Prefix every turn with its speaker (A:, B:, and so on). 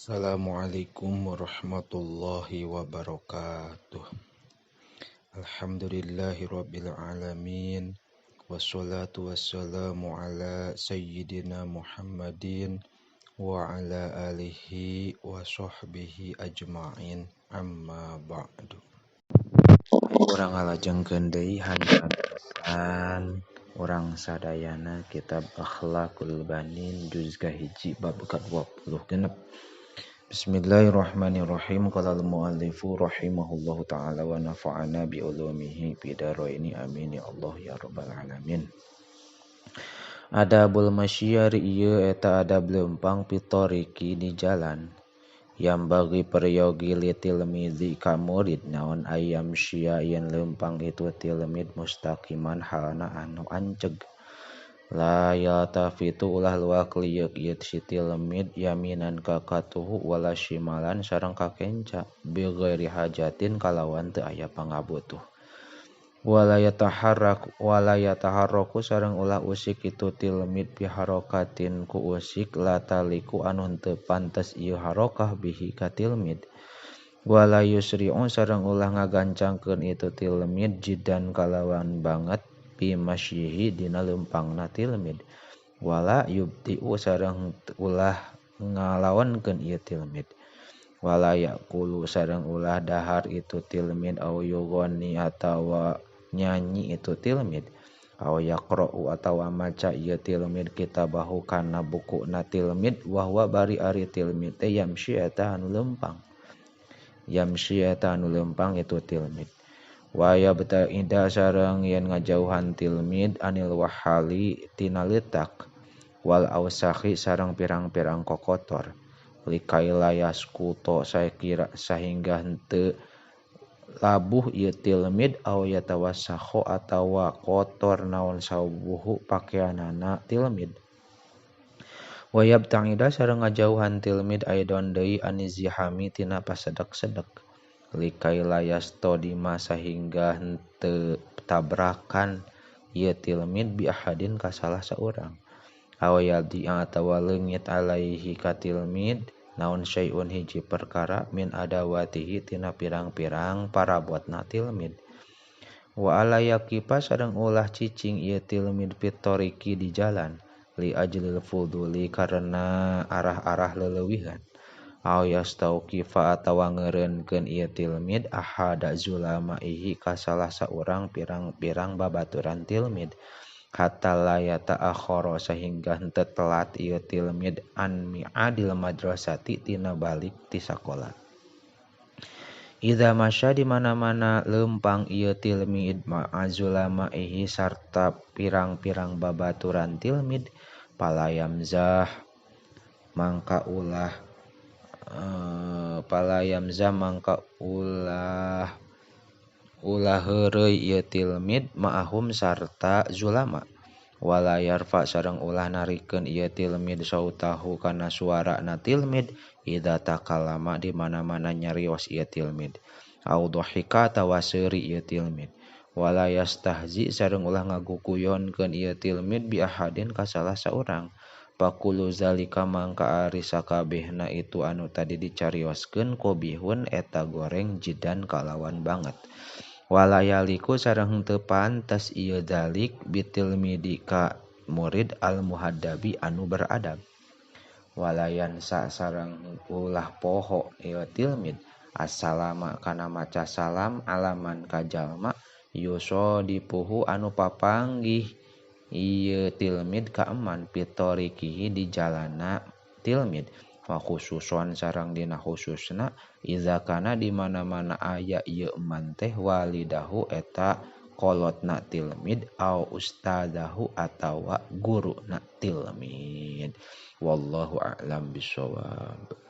A: Assalamualaikum warahmatullahi wabarakatuh. Alhamdulillahirabbil alamin. Wassalatu wassalamu ala sayyidina Muhammadin wa ala alihi wa sahbihi ajma'in. Amma ba'du. Urang ngalajengkeun deui handapsan urang sadayana kitab Akhlaqul Banin juz kahiji bab ke-20 Bismillahirrahmanirrahim. Qala al-muallifu rahimahullahu ta'ala wa nafa'ana bi ulumihi bidaraini amin ya Allah ya rabbal alamin. Adabul masyiyar ieu eta adab leumpang pitoriki di jalan. Yang bagi peryogi li tilmidzi ka murid naon ayam syia yen leumpang itu tilmid mustaqiman halna anu anceg. La yatafitu ulah luak liuk ieu si tilmid yaminan ka katuhu wala shimalan sareng ka kenca bi ghairi hajatin kalawan teu aya pangabutuh. Wala yataharraku sareng ulah usik itu tilmid bi harokatin ku usik la taliku anu teu pantes ieu harokah bihi ka tilmid. Wala yusri'u sareng ulah ngagancangkeun itu tilmid jidan kalawan banget bi masyihi dina leumpangna tilmid. Wala yubti'u sareng ulah ngalawankeun ieu tilmid. Wala yaqulu sareng ulah dahar itu tilmid au yughani atawa nyanyi itu tilmid. Au yaqra'u atawa maca ieu tilmid kitabahu kana bukuna tilmid wa huwa bari ari tilmid teh yamshi eta anu leumpang. Yamshi eta anu leumpang itu tilmid. Wa yabta'ida sareng yen ngajauhan tilmid anil wahali tina leutak wal ausakhi sareng pirang-pirang kokotor likaila yaskuto sahingga henteu labuh ieu tilmid au yatawasakho atawa kotor naon saubuhu pakaianana tilmid. Wa yabta'ida sareng ngajauhan tilmid aidon deui anizihami tina pasedek-sedek likaila yastodima sahingga henteu tabrakan ieu tilmid bi ahadin ka salah saurang. Aw yaldi atawa leungit alaihi ka tilmid naon syai'un hiji perkara min adawatihi tina pirang-pirang parabotna tilmid. Wa ala yaqifa sareng ulah cicing ieu tilmid pitoriki di jalan li ajlil fuduli karena arah-arah leulewihan. Aw yastauqifa atawa ngeureunkeun ieu tilmid ahada zulamaihi ka salah saurang pirang-pirang babaturan tilmid. Hatta la yata'akhkhara sahingga henteu telat ieu tilmid an mi'adil madrasati tina balik ti sakola. Idza masya di mana-mana leumpang ieu tilmid ma'azulamaihi sarta pirang-pirang babaturan tilmid palayamzah mangka ulah heureuy ieu tilmid ma'ahum sarta zulama. Wala yarfa sareng ulah narikeun ieu tilmid sautahu kana suarana tilmid idza takallama di mana-mana nyarios ieu tilmid. Au dhahika atawa seuri ieu tilmid. Wala yastahzi sareng ulah ngagukuyonkeun ieu tilmid bi ahadin ka salah saurang. Pakulu zalika mangka ari sakabehna itu anu tadi dicarioskeun qobihun eta goreng jidan kalawan banget. Wala yaliku sareng teu pantes ieu zalik bitilmidi ka murid al muhaddabi anu beradab. Wala yansa sareng ulah poho ieu tilmid assalama kana maca salam alaman ka jalma yuso dipuhu anu papanggih ieu tilmid ka eman pitorikihi di jalana tilmid. Wa khususon sareng dina khususna iza kana di mana-mana aya ieu eman teh walidahu eta kolotna tilmid au ustadahu atawa guruna tilmid. Wallahu a'lam bishawab.